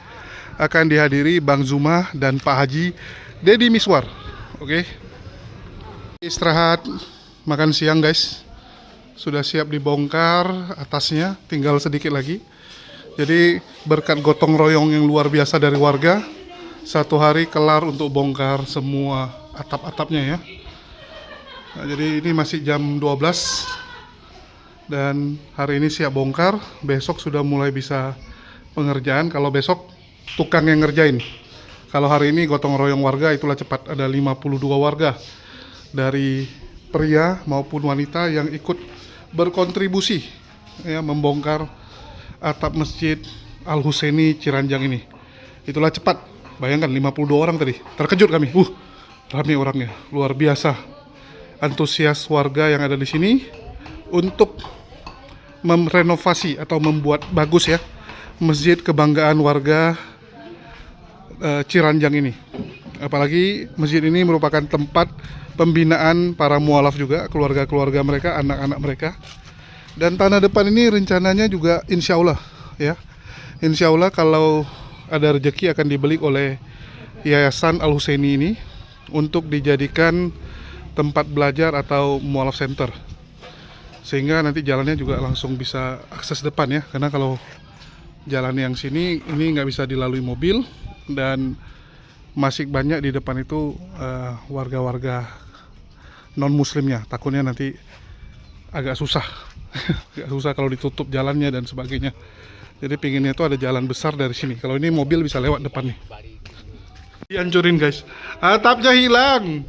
G: akan dihadiri Bang Zuma dan Pak Haji Deddy Miswar. Oke. Istirahat makan siang guys. Sudah siap dibongkar atasnya, tinggal sedikit lagi. Jadi berkat gotong royong yang luar biasa dari warga, 1 hari kelar untuk bongkar semua atap-atapnya ya. Nah, jadi ini masih jam 12 dan hari ini siap bongkar. Besok sudah mulai bisa pengerjaan. Kalau besok tukang yang ngerjain. Kalau hari ini gotong royong warga itulah cepat. Ada 52 warga dari pria maupun wanita yang ikut berkontribusi ya membongkar atap Masjid Al Husaini Ciranjang ini. Itulah cepat. Bayangkan 52 orang tadi. Terkejut kami. Ramai orangnya. Luar biasa. Antusias warga yang ada di sini untuk merenovasi atau membuat bagus ya masjid kebanggaan warga Ciranjang ini. Apalagi masjid ini merupakan tempat pembinaan para mualaf juga, keluarga-keluarga mereka, anak-anak mereka. Dan tanah depan ini rencananya juga insya Allah ya. Insya Allah kalau ada rezeki akan dibeli oleh Yayasan Al Husaini ini untuk dijadikan tempat belajar atau mualaf center. Sehingga nanti jalannya juga langsung bisa akses depan ya. Karena kalau jalan yang sini ini nggak bisa dilalui mobil dan masih banyak di depan itu warga-warga non muslimnya, takutnya nanti agak susah agak susah kalau ditutup jalannya dan sebagainya. Jadi pinginnya itu ada jalan besar dari sini. Kalau ini mobil bisa lewat depan nih. Dihancurin guys, atapnya hilang.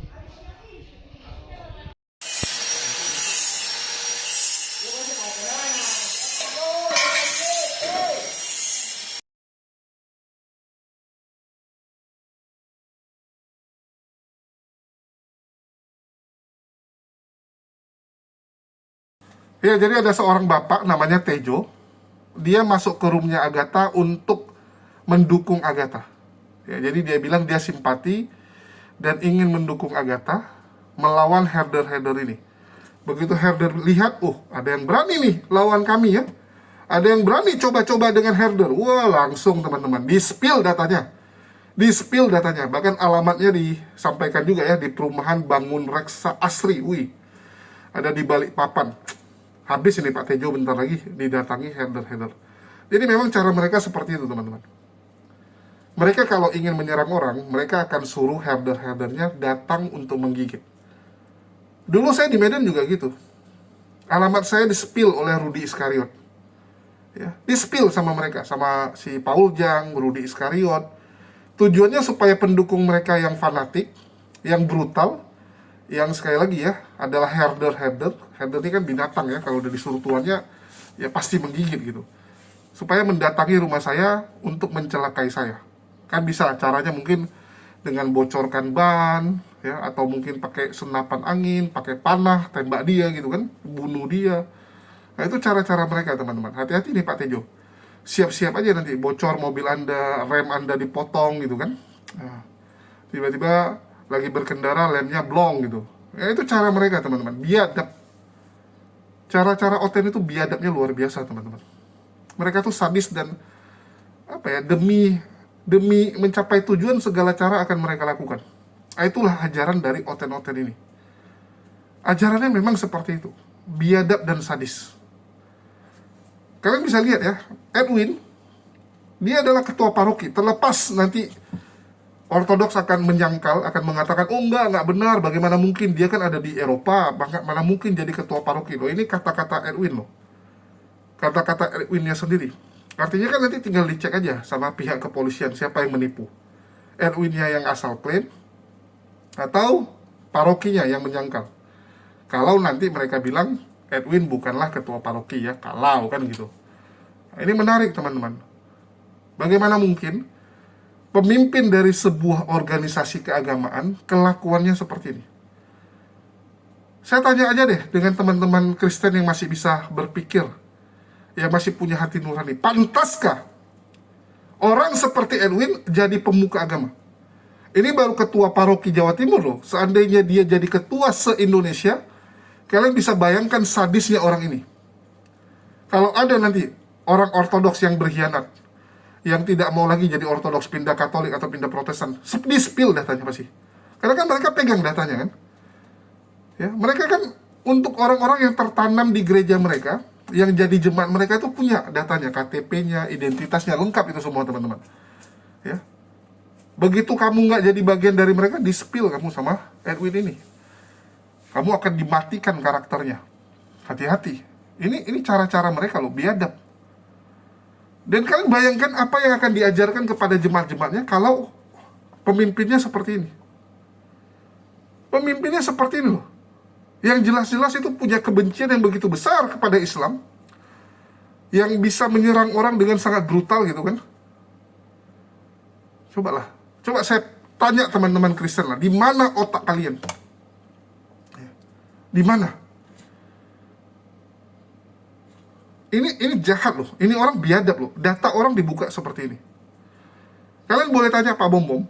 G: Ya, jadi ada seorang bapak namanya Tejo. Dia masuk ke roomnya Agatha untuk mendukung Agatha. Ya, jadi dia bilang dia simpati dan ingin mendukung Agatha melawan herder-herder ini. Begitu herder lihat, ada yang berani nih lawan kami ya. Ada yang berani coba-coba dengan herder. Wah, langsung teman-teman di-spill datanya. Di-spill datanya. Bahkan alamatnya disampaikan juga ya di perumahan Bangun Reksa Asri. Wih, ada di balik papan. Habis ini Pak Tejo bentar lagi didatangi herder-herder. Jadi memang cara mereka seperti itu teman-teman. Mereka kalau ingin menyerang orang, mereka akan suruh herder-herdernya datang untuk menggigit. Dulu saya di Medan juga gitu. Alamat saya di-spill oleh Rudi Iskariot. Ya, di-spill sama mereka, sama si Paul Jang, Rudy Iskariot. Tujuannya supaya pendukung mereka yang fanatik, yang brutal, yang sekali lagi ya adalah herder. Herder ini kan binatang ya, kalau udah disuruh tuannya ya pasti menggigit gitu. Supaya mendatangi rumah saya untuk mencelakai saya. Kan bisa caranya mungkin dengan bocorkan ban ya, atau mungkin pakai senapan angin, pakai panah, tembak dia gitu kan, bunuh dia. Nah, itu cara-cara mereka, teman-teman. Hati-hati nih Pak Tejo. Siap-siap aja nanti bocor mobil Anda, rem Anda dipotong gitu kan. Nah, tiba-tiba lagi berkendara lemnya blong gitu. Ya, itu cara mereka, teman-teman. Biadab. Cara-cara Oten itu biadabnya luar biasa, teman-teman. Mereka tuh sadis dan apa ya, demi mencapai tujuan segala cara akan mereka lakukan. Nah, itulah ajaran dari Oten-Oten ini. Ajarannya memang seperti itu. Biadab dan sadis. Kalian bisa lihat ya, Edwin, dia adalah ketua paroki. Terlepas nanti Ortodoks akan menyangkal, akan mengatakan, oh enggak benar, bagaimana mungkin, dia kan ada di Eropa, mana mungkin jadi ketua paroki. Loh, ini kata-kata Edwin loh. Kata-kata Edwinnya sendiri. Artinya kan nanti tinggal dicek aja sama pihak kepolisian, siapa yang menipu. Edwinnya yang asal klaim, atau parokinya yang menyangkal. Kalau nanti mereka bilang, Edwin bukanlah ketua paroki ya, kalau kan gitu. Nah, ini menarik teman-teman. Bagaimana mungkin pemimpin dari sebuah organisasi keagamaan kelakuannya seperti ini? Saya tanya aja deh dengan teman-teman Kristen yang masih bisa berpikir, yang masih punya hati nurani, pantaskah orang seperti Edwin jadi pemuka agama? Ini baru ketua paroki Jawa Timur loh. Seandainya dia jadi ketua se-Indonesia, kalian bisa bayangkan sadisnya orang ini. Kalau ada nanti orang Ortodoks yang berkhianat, yang tidak mau lagi jadi Ortodoks, pindah Katolik atau pindah Protestan, di-spill datanya pasti. Karena kan mereka pegang datanya kan. Ya, mereka kan untuk orang-orang yang tertanam di gereja mereka, yang jadi jemaat mereka itu punya datanya, KTP-nya, identitasnya, lengkap itu semua teman-teman. Ya. Begitu kamu nggak jadi bagian dari mereka, di-spill kamu sama Edwin ini. Kamu akan dimatikan karakternya. Hati-hati. Ini cara-cara mereka loh, biadab. Dan kalian bayangkan apa yang akan diajarkan kepada jemaat-jemaatnya kalau pemimpinnya seperti ini. Pemimpinnya seperti ini loh. Yang jelas-jelas itu punya kebencian yang begitu besar kepada Islam. Yang bisa menyerang orang dengan sangat brutal gitu kan. Coba saya tanya teman-teman Kristen lah, di mana otak kalian? Di mana? Ini jahat loh. Ini orang biadab loh. Data orang dibuka seperti ini. Kalian boleh tanya Pak Bom.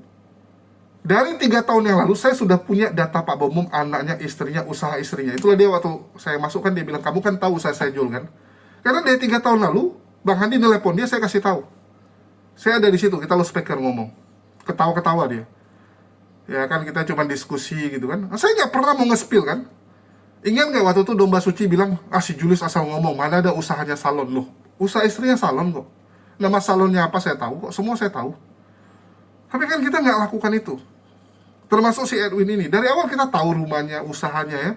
G: Dari 3 tahun yang lalu saya sudah punya data Pak Bom, anaknya, istrinya, usaha istrinya. Itulah dia waktu saya masuk kan dia bilang, kamu kan tahu saya jual kan. Karena dari 3 tahun lalu Bang Handi nelpon dia, saya kasih tahu. Saya ada di situ, kita lo speaker ngomong. Ketawa-ketawa dia. Ya kan kita cuma diskusi gitu kan. Saya nggak pernah mau nge-spill kan. Ingat nggak waktu itu Domba Suci bilang, si Julius asal ngomong, mana ada usahanya salon loh. Usaha istrinya salon kok. Nama salonnya apa saya tahu kok, semua saya tahu. Tapi kan kita nggak lakukan itu. Termasuk si Edwin ini. Dari awal kita tahu rumahnya, usahanya ya,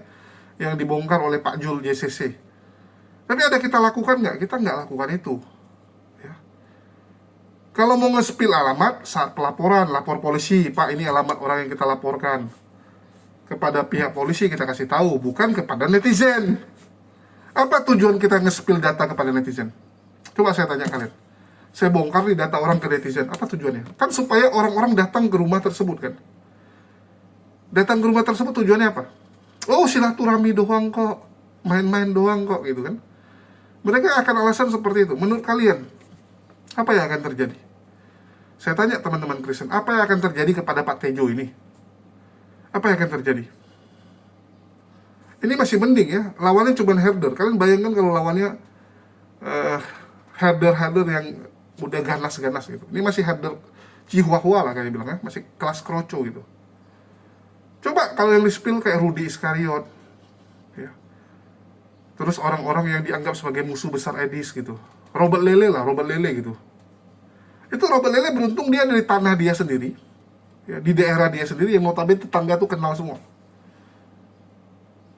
G: yang dibongkar oleh Pak Jul JCC. Tapi ada kita lakukan nggak? Kita nggak lakukan itu. Ya. Kalau mau nge-spill alamat, saat pelaporan, lapor polisi, Pak ini alamat orang yang kita laporkan. Kepada pihak polisi kita kasih tahu, bukan kepada netizen. Apa tujuan kita nge-spill data kepada netizen? Coba saya tanya kalian. Saya bongkar nih data orang ke netizen, apa tujuannya? Kan supaya orang-orang datang ke rumah tersebut kan. Datang ke rumah tersebut tujuannya apa? Oh, silaturahmi doang kok, main-main doang kok gitu kan. Mereka akan alasan seperti itu. Menurut kalian, apa yang akan terjadi? Saya tanya teman-teman Kristen, apa yang akan terjadi kepada Pak Tejo ini? Apa yang akan terjadi? Ini masih mending ya, lawannya cuma herder. Kalian bayangkan kalau lawannya herder-herder yang udah ganas-ganas gitu. Ini masih herder Chihuahua lah kayak bilang ya, masih kelas kroco gitu. Coba kalau yang di-spill kayak Rudy Iskariot, ya. Terus orang-orang yang dianggap sebagai musuh besar Edis gitu. Robert Lele gitu. Itu Robert Lele beruntung dia dari tanah dia sendiri. Ya, di daerah dia sendiri yang notabene tetangga tuh kenal semua.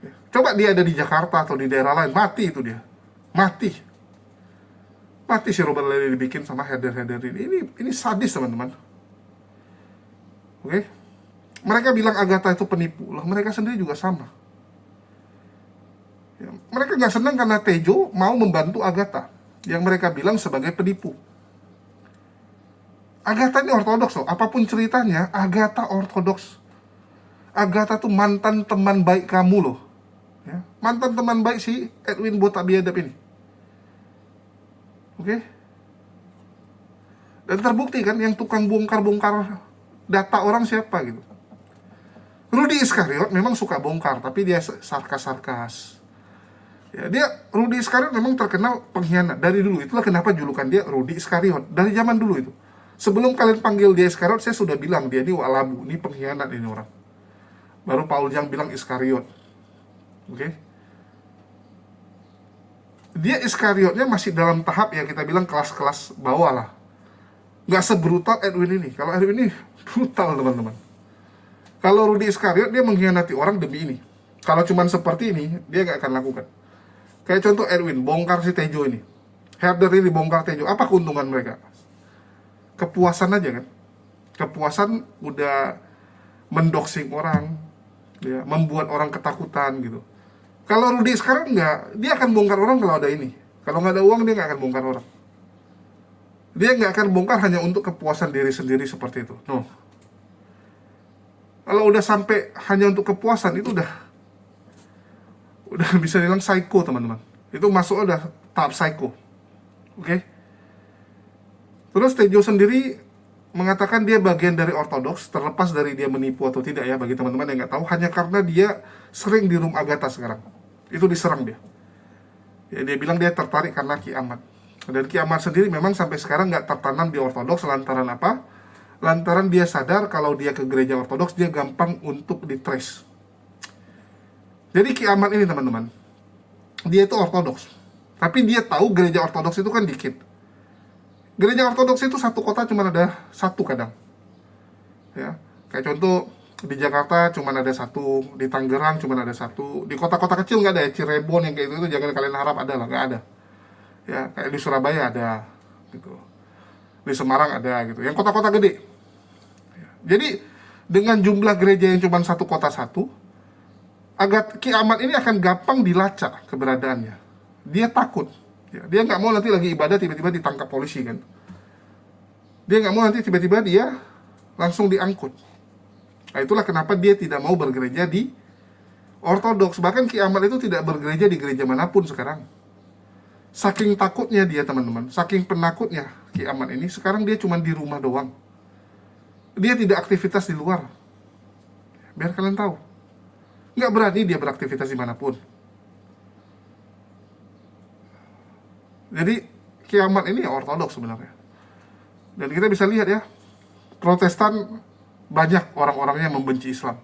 G: Ya, coba dia ada di Jakarta atau di daerah lain, mati itu dia. Mati. Mati si Robert Lely dibikin sama header-header ini. Ini sadis teman-teman. Oke? Mereka bilang Agatha itu penipu. Loh, mereka sendiri juga sama. Ya, mereka nggak senang karena Tejo mau membantu Agatha yang mereka bilang sebagai penipu. Agatha ini ortodoks loh. Apapun ceritanya, Agatha ortodoks. Agatha tuh mantan teman baik kamu loh. Ya, mantan teman baik si Edwin Botak Biadab ini. Oke? Dan terbukti kan yang tukang bongkar-bongkar data orang siapa gitu. Rudy Iskariot memang suka bongkar, tapi dia sarkas-sarkas. Ya, Rudy Iskariot memang terkenal pengkhianat dari dulu. Itulah kenapa julukan dia Rudy Iskariot dari zaman dulu itu. Sebelum kalian panggil dia Iskariot, saya sudah bilang dia ini walabu, ini pengkhianat ini orang. Baru Paul yang bilang Iskariot. Oke? Dia Iskariotnya masih dalam tahap ya kita bilang kelas-kelas bawah lah. Nggak sebrutal Edwin ini. Kalau Edwin ini brutal teman-teman. Kalau Rudy Iskariot dia mengkhianati orang demi ini. Kalau cuman seperti ini dia nggak akan lakukan. Kayak contoh Edwin bongkar si Tejo ini. Herder ini bongkar Tejo. Apa keuntungan mereka? Kepuasan aja kan. Kepuasan udah mendoxing orang, ya, membuat orang ketakutan gitu. Kalau Rudy sekarang enggak, dia akan bongkar orang kalau ada ini. Kalau nggak ada uang dia nggak akan bongkar orang. Dia nggak akan bongkar hanya untuk kepuasan diri sendiri seperti itu. No. Kalau udah sampai hanya untuk kepuasan itu udah bisa dibilang psycho teman-teman. Itu masuk udah tahap psycho. Oke? Terus Tejo sendiri mengatakan dia bagian dari ortodoks, terlepas dari dia menipu atau tidak ya, bagi teman-teman yang nggak tahu, hanya karena dia sering di room Agatha sekarang. Itu diserang dia. Ya, dia bilang dia tertarik karena Ki Ahmad. Dan Ki Ahmad sendiri memang sampai sekarang nggak tertanam di ortodoks, lantaran apa? Lantaran dia sadar kalau dia ke gereja ortodoks, dia gampang untuk ditrace. Jadi Ki Ahmad ini teman-teman, dia itu ortodoks. Tapi dia tahu gereja ortodoks itu kan dikit. Gereja ortodoks itu satu kota cuma ada satu kadang. Ya, kayak contoh di Jakarta cuma ada satu, di Tangerang cuma ada satu, di kota-kota kecil nggak ada ya, Cirebon yang kayak itu jangan kalian harap ada lah, nggak ada. Ya, kayak di Surabaya ada, gitu. Di Semarang ada gitu. Yang kota-kota gede. Ya. Jadi dengan jumlah gereja yang cuma satu kota satu, Ki Ahmad ini akan gampang dilacak keberadaannya. Dia takut. Ya, dia nggak mau nanti lagi ibadah tiba-tiba ditangkap polisi kan. Dia nggak mau nanti tiba-tiba dia langsung diangkut. Nah, itulah kenapa dia tidak mau bergereja di ortodoks. Bahkan Ki Ahmad itu tidak bergereja di gereja manapun sekarang. Saking takutnya dia teman-teman, saking penakutnya Ki Ahmad ini, sekarang dia cuma di rumah doang. Dia tidak aktivitas di luar. Biar kalian tahu. Nggak berani dia beraktivitas dimanapun. Jadi Ki Ahmad ini ortodoks sebenarnya. Dan kita bisa lihat ya, Protestan banyak orang-orangnya yang membenci Islam.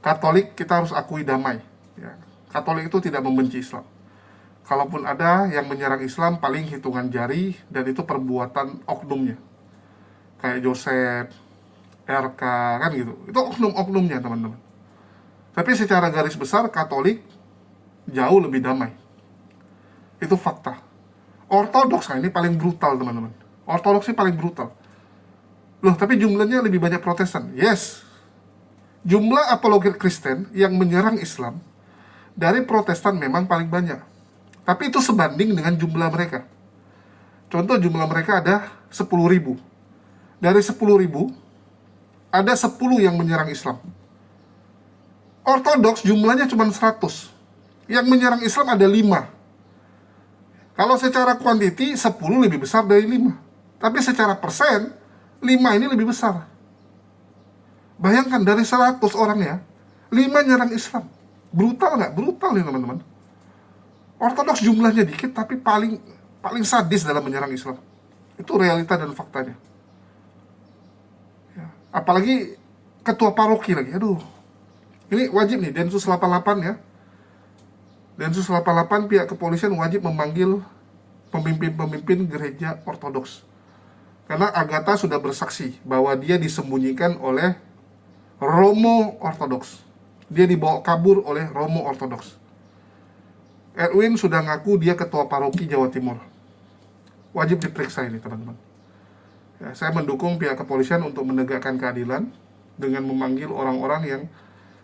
G: Katolik kita harus akui damai. Ya. Katolik itu tidak membenci Islam. Kalaupun ada yang menyerang Islam, paling hitungan jari, dan itu perbuatan oknumnya. Kayak Joseph, RK, kan gitu. Itu oknum-oknumnya teman-teman. Tapi secara garis besar, Katolik jauh lebih damai. Itu fakta. Ortodoks ini paling brutal teman-teman. Ortodoks ini paling brutal. Loh, tapi jumlahnya lebih banyak Protestan. Yes. Jumlah apologet Kristen yang menyerang Islam dari Protestan memang paling banyak. Tapi itu sebanding dengan jumlah mereka. Contoh jumlah mereka ada 10.000. Dari 10.000, ada 10 yang menyerang Islam. Ortodoks jumlahnya cuma 100. Yang menyerang Islam ada 5. Kalau secara kuantiti 10 lebih besar dari 5. Tapi secara persen 5 ini lebih besar. Bayangkan dari 100 orang ya, 5 nyerang Islam. Brutal nggak? Brutal nih teman-teman. Ortodoks jumlahnya dikit tapi paling sadis dalam menyerang Islam. Itu realita dan faktanya. Ya. Apalagi ketua paroki lagi. Aduh. Ini wajib nih Densus 88 ya. Densus 88 pihak kepolisian wajib memanggil pemimpin-pemimpin gereja ortodoks. Karena Agatha sudah bersaksi bahwa dia disembunyikan oleh Romo ortodoks. Dia dibawa kabur oleh Romo ortodoks. Edwin sudah ngaku dia ketua paroki Jawa Timur. wajib diperiksa ini teman-teman. Ya, saya mendukung pihak kepolisian untuk menegakkan keadilan dengan memanggil orang-orang yang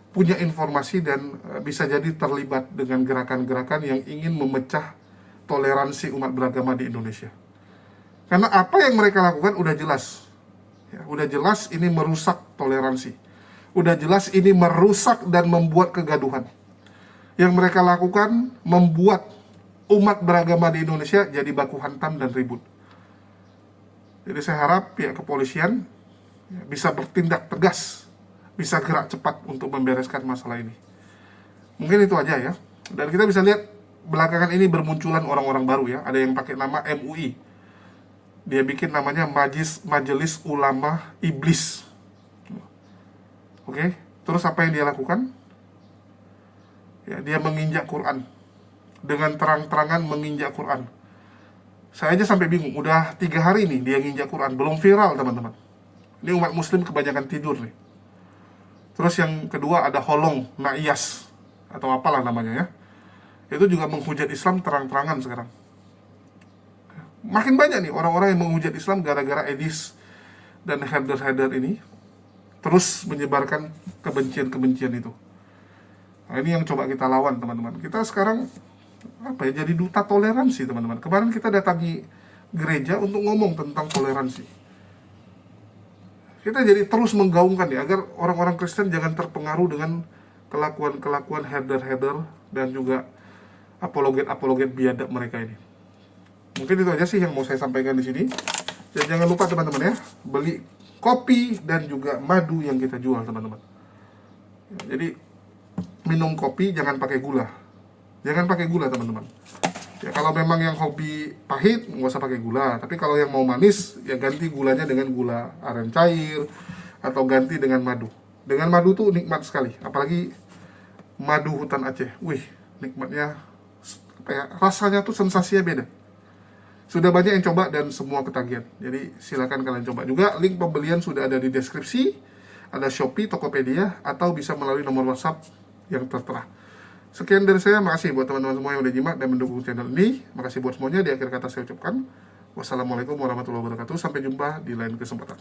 G: punya informasi dan bisa jadi terlibat dengan gerakan-gerakan yang ingin memecah toleransi umat beragama di Indonesia. Karena apa yang mereka lakukan udah jelas. Ya, udah jelas ini merusak toleransi. Udah jelas ini merusak dan membuat kegaduhan. Yang mereka lakukan membuat umat beragama di Indonesia jadi baku hantam dan ribut. Jadi saya harap pihak kepolisian bisa bertindak tegas, bisa gerak cepat untuk membereskan masalah ini. Mungkin itu aja ya. Dan kita bisa lihat belakangan ini bermunculan orang-orang baru ya. Ada yang pakai nama MUI. Dia bikin namanya Majelis Ulama Iblis. Oke, terus apa yang dia lakukan? Ya, dia menginjak Quran. Dengan terang-terangan menginjak Quran. Saya aja sampai bingung, udah 3 hari nih dia nginjak Quran, belum viral teman-teman. Ini umat muslim kebanyakan tidur nih. Terus yang kedua ada Holong Naiyas, atau apalah namanya ya. Itu juga menghujat Islam terang-terangan sekarang. Makin banyak nih orang-orang yang menghujat Islam gara-gara edis dan header-header ini terus menyebarkan kebencian-kebencian itu. Nah, ini yang coba kita lawan teman-teman. Kita sekarang jadi duta toleransi teman-teman. Kemarin kita datangi gereja untuk ngomong tentang toleransi. Kita jadi terus menggaungkan ya agar orang-orang Kristen jangan terpengaruh dengan kelakuan-kelakuan header-header dan juga apologet-apologet biadab mereka ini. Mungkin itu aja sih yang mau saya sampaikan di sini. Dan jangan lupa teman-teman ya, beli kopi dan juga madu yang kita jual teman-teman. Jadi minum kopi jangan pakai gula. Jangan pakai gula teman-teman. Ya kalau memang yang hobi pahit nggak usah pakai gula. Tapi kalau yang mau manis ya ganti gulanya dengan gula aren cair atau ganti dengan madu. Dengan madu tuh nikmat sekali. Apalagi madu hutan Aceh. Wih, nikmatnya rasanya tuh sensasinya beda. Sudah banyak yang coba dan semua ketagihan. Jadi silakan kalian coba juga. Link pembelian sudah ada di deskripsi. Ada Shopee, Tokopedia, atau bisa melalui nomor WhatsApp yang tertera. Sekian dari saya, makasih buat teman-teman semua yang udah nyimak dan mendukung channel ini. Makasih buat semuanya, di akhir kata saya ucapkan wassalamualaikum warahmatullahi wabarakatuh. Sampai jumpa di lain kesempatan.